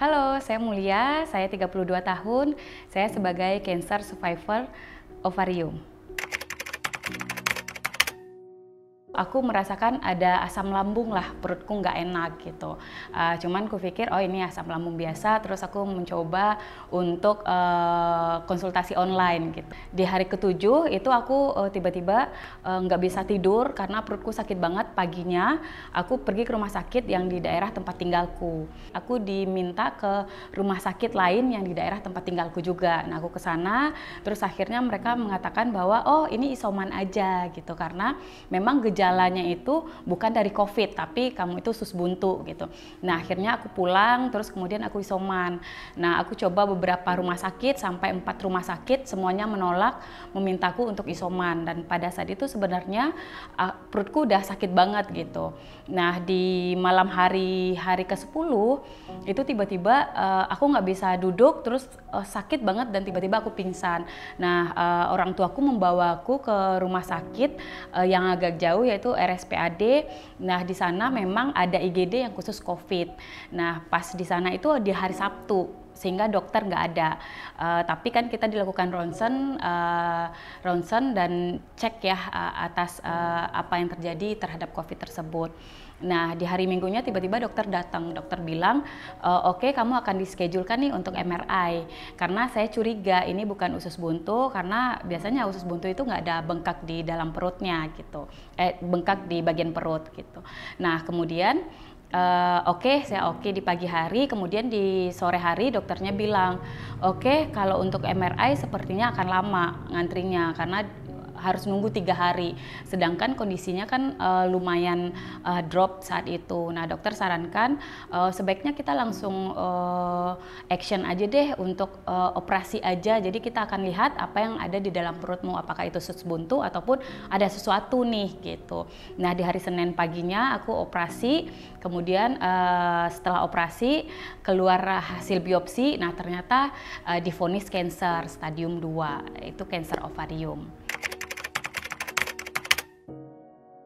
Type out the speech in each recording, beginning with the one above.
Halo, saya Mulia, saya 32 tahun, saya sebagai cancer survivor ovarium. Aku merasakan ada asam lambung lah, perutku nggak enak gitu. Cuman ku pikir, oh ini asam lambung biasa, terus aku mencoba untuk konsultasi online gitu. Di hari ke-7 itu aku tiba-tiba nggak bisa tidur karena perutku sakit banget paginya. Aku pergi ke rumah sakit yang di daerah tempat tinggalku. Aku diminta ke rumah sakit lain yang di daerah tempat tinggalku juga. Nah aku ke sana, terus akhirnya mereka mengatakan bahwa oh ini isoman aja gitu, karena memang gejalanya itu bukan dari COVID, tapi kamu itu usus buntu gitu. Nah akhirnya aku pulang, terus kemudian aku isoman. Nah aku coba beberapa rumah sakit, sampai 4 rumah sakit, semuanya menolak, memintaku untuk isoman. Dan pada saat itu sebenarnya perutku udah sakit banget gitu. Nah di malam hari ke-10 itu tiba-tiba aku nggak bisa duduk, terus sakit banget dan tiba-tiba aku pingsan. Nah orang tuaku membawaku ke rumah sakit yang agak jauh, yaitu RSPAD. Nah di sana memang ada IGD yang khusus COVID. Nah pas di sana itu di hari Sabtu, sehingga dokter nggak ada. Tapi kan kita dilakukan ronsen dan cek ya atas apa yang terjadi terhadap COVID tersebut. Nah di hari Minggunya tiba-tiba dokter datang, dokter bilang oke, kamu akan dischedule-kan nih untuk MRI, karena saya curiga ini bukan usus buntu, karena biasanya usus buntu itu nggak ada bengkak di dalam perutnya gitu, bengkak di bagian perut gitu. Nah kemudian saya oke di pagi hari, kemudian di sore hari dokternya bilang oke, kalau untuk MRI sepertinya akan lama ngantrinya karena harus nunggu 3 hari, sedangkan kondisinya kan lumayan drop saat itu. Nah dokter sarankan sebaiknya kita langsung action aja deh untuk operasi aja, jadi kita akan lihat apa yang ada di dalam perutmu, apakah itu usus buntu ataupun ada sesuatu nih gitu. Nah di hari Senin paginya aku operasi, kemudian setelah operasi keluar hasil biopsi, nah ternyata divonis cancer stadium 2, itu cancer ovarium.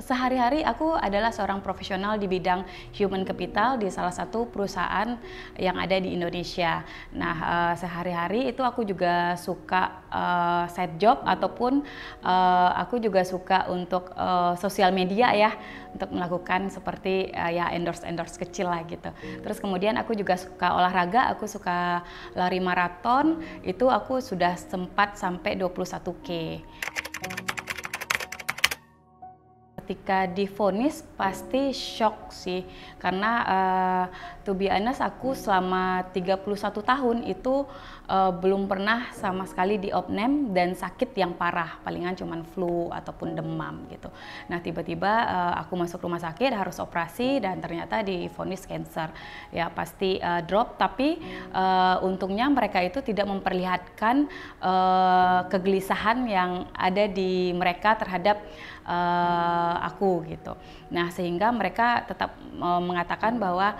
Sehari-hari aku adalah seorang profesional di bidang human capital di salah satu perusahaan yang ada di Indonesia. Nah, sehari-hari itu aku juga suka side job, ataupun aku juga suka untuk sosial media ya, untuk melakukan seperti ya endorse kecil lah gitu. Terus kemudian aku juga suka olahraga, aku suka lari maraton, itu aku sudah sempat sampai 21K. Ketika divonis pasti shock sih, karena to be honest aku selama 31 tahun itu belum pernah sama sekali diopname dan sakit yang parah, palingan cuman flu ataupun demam gitu. Nah tiba-tiba aku masuk rumah sakit harus operasi dan ternyata divonis cancer. Ya pasti drop, tapi untungnya mereka itu tidak memperlihatkan kegelisahan yang ada di mereka terhadap aku gitu. Nah sehingga mereka tetap mengatakan bahwa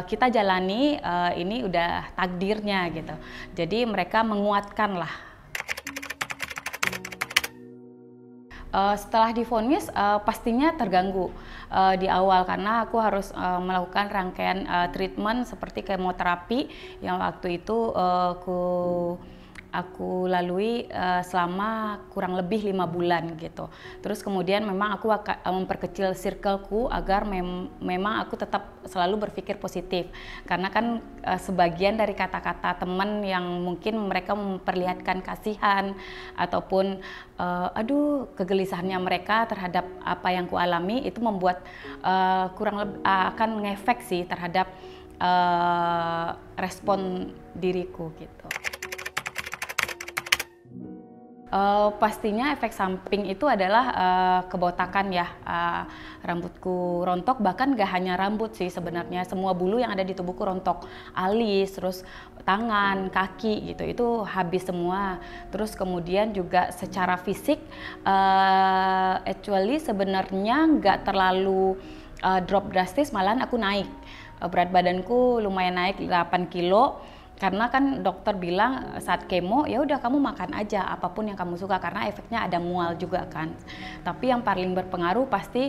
kita jalani, ini udah takdirnya gitu. Jadi mereka menguatkan lah. Setelah divonis pastinya terganggu di awal, karena aku harus melakukan rangkaian treatment seperti kemoterapi yang waktu itu aku lalui selama kurang lebih 5 bulan gitu. Terus kemudian memang aku akan memperkecil circleku agar memang aku tetap selalu berpikir positif, karena kan sebagian dari kata-kata teman yang mungkin mereka memperlihatkan kasihan ataupun aduh kegelisahannya mereka terhadap apa yang kualami, itu membuat kurang lebih akan ngefek sih terhadap respon diriku gitu. Pastinya efek samping itu adalah kebotakan ya, rambutku rontok, bahkan gak hanya rambut sih sebenarnya, semua bulu yang ada di tubuhku rontok, alis, terus tangan, kaki gitu, itu habis semua. Terus kemudian juga secara fisik, actually sebenarnya nggak terlalu drop drastis, malahan aku naik, berat badanku lumayan naik 8 kilo. Karena kan dokter bilang saat kemo ya udah kamu makan aja apapun yang kamu suka karena efeknya ada mual juga kan. Tapi yang paling berpengaruh pasti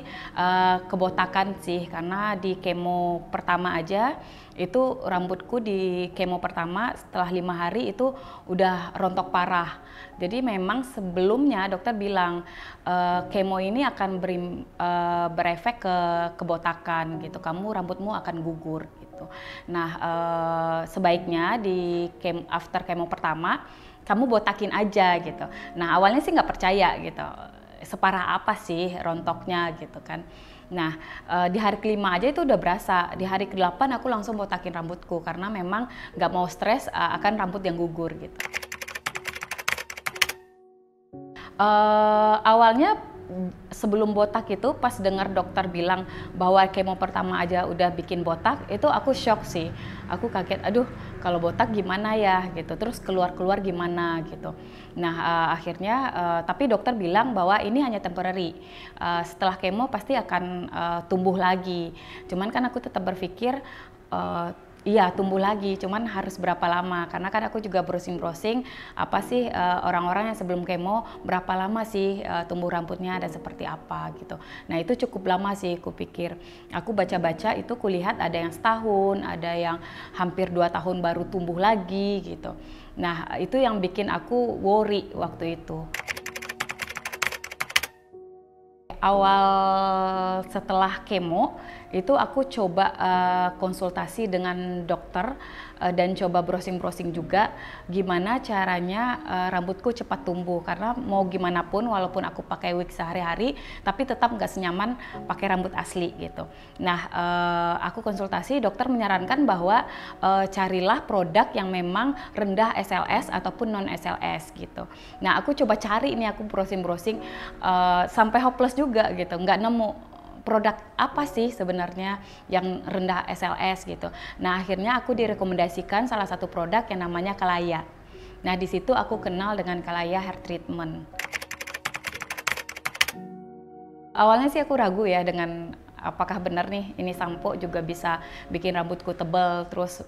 kebotakan sih, karena di kemo pertama aja itu rambutku di kemo pertama setelah 5 hari itu udah rontok parah. Jadi memang sebelumnya dokter bilang kemo ini akan berefek ke kebotakan gitu, kamu rambutmu akan gugur gitu. Nah sebaiknya di after kemo pertama kamu botakin aja gitu. Nah awalnya sih nggak percaya gitu, separah apa sih rontoknya gitu kan. Nah di hari kelima aja itu udah berasa, di hari ke-8 aku langsung botakin rambutku karena memang nggak mau stres akan rambut yang gugur gitu. Awalnya sebelum botak itu pas dengar dokter bilang bahwa kemo pertama aja udah bikin botak, itu aku shock sih. Aku kaget, aduh kalau botak gimana ya gitu, terus keluar-keluar gimana gitu. Nah akhirnya tapi dokter bilang bahwa ini hanya temporary, setelah kemo pasti akan tumbuh lagi. Cuman kan aku tetap berpikir iya tumbuh lagi, cuman harus berapa lama? Karena kan aku juga browsing-browsing apa sih orang-orang yang sebelum kemo berapa lama sih tumbuh rambutnya dan seperti apa gitu. Nah itu cukup lama sih kupikir. Aku baca-baca itu kulihat ada yang setahun, ada yang hampir 2 tahun baru tumbuh lagi gitu. Nah itu yang bikin aku worry waktu itu. Awal setelah kemo itu aku coba konsultasi dengan dokter dan coba browsing-browsing juga gimana caranya rambutku cepat tumbuh, karena mau gimana pun walaupun aku pakai wig sehari-hari tapi tetap nggak senyaman pakai rambut asli gitu. Nah aku konsultasi, dokter menyarankan bahwa carilah produk yang memang rendah SLS ataupun non SLS gitu. Nah aku coba cari ini, aku browsing-browsing sampai hopeless juga gitu, nggak nemu produk apa sih sebenarnya yang rendah SLS gitu. Nah akhirnya aku direkomendasikan salah satu produk yang namanya Kalaya. Nah di situ aku kenal dengan Kalaya Hair Treatment. Awalnya sih aku ragu ya dengan apakah benar nih ini sampo juga bisa bikin rambutku tebal terus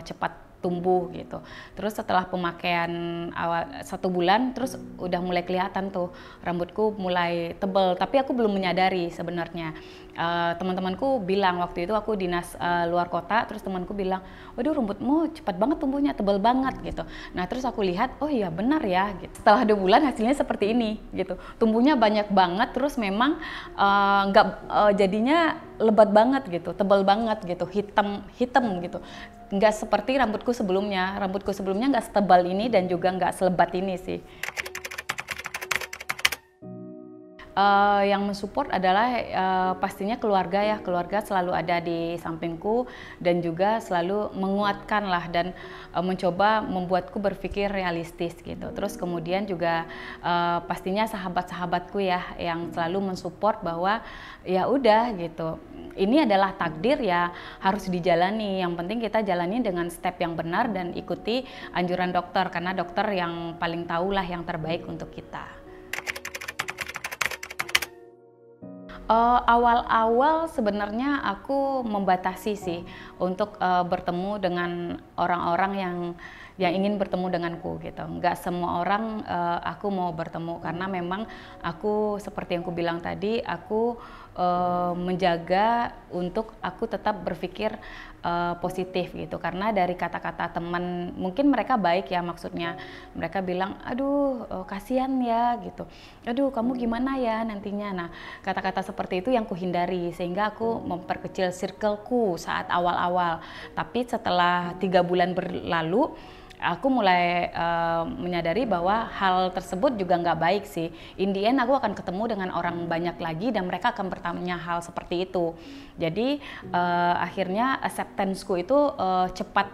cepat tumbuh gitu. Terus setelah pemakaian awal 1 bulan terus udah mulai kelihatan tuh rambutku mulai tebal, tapi aku belum menyadari sebenarnya. Teman-temanku bilang waktu itu aku dinas luar kota, terus temanku bilang, waduh rambutmu cepat banget tumbuhnya, tebal banget gitu. Nah terus aku lihat, oh iya benar ya gitu. Setelah 2 bulan hasilnya seperti ini gitu, tumbuhnya banyak banget, terus memang jadinya lebat banget gitu, tebal banget gitu, hitam gitu. Nggak seperti rambutku sebelumnya nggak setebal ini dan juga nggak selebat ini sih. Yang mensupport adalah pastinya keluarga ya, keluarga selalu ada di sampingku dan juga selalu menguatkan lah dan mencoba membuatku berpikir realistis gitu. Terus kemudian juga pastinya sahabat-sahabatku ya yang selalu mensupport bahwa ya udah gitu, ini adalah takdir ya harus dijalani, yang penting kita jalani dengan step yang benar dan ikuti anjuran dokter karena dokter yang paling tahu lah yang terbaik untuk kita. Awal-awal sebenarnya aku membatasi sih untuk bertemu dengan orang-orang yang ingin bertemu denganku gitu. Nggak semua orang aku mau bertemu karena memang aku seperti yang aku bilang tadi, aku menjaga untuk aku tetap berpikir positif gitu, karena dari kata-kata teman mungkin mereka baik ya maksudnya, mereka bilang aduh kasihan ya gitu, aduh kamu gimana ya nantinya. Nah kata-kata seperti itu yang kuhindari sehingga aku memperkecil circleku saat awal-awal, tapi setelah 3 bulan berlalu aku mulai menyadari bahwa hal tersebut juga nggak baik sih. In the end aku akan ketemu dengan orang banyak lagi dan mereka akan bertanya hal seperti itu. Jadi akhirnya acceptance-ku itu cepat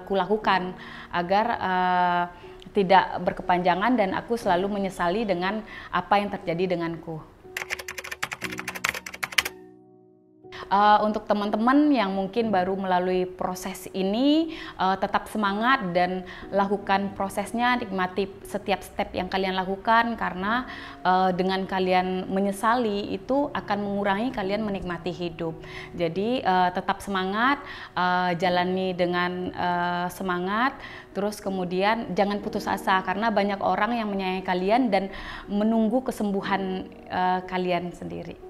kulakukan agar tidak berkepanjangan dan aku selalu menyesali dengan apa yang terjadi denganku. Untuk teman-teman yang mungkin baru melalui proses ini, tetap semangat dan lakukan prosesnya, nikmati setiap step yang kalian lakukan, karena dengan kalian menyesali itu akan mengurangi kalian menikmati hidup. Jadi tetap semangat, jalani dengan semangat, terus kemudian jangan putus asa, karena banyak orang yang menyayangi kalian dan menunggu kesembuhan kalian sendiri.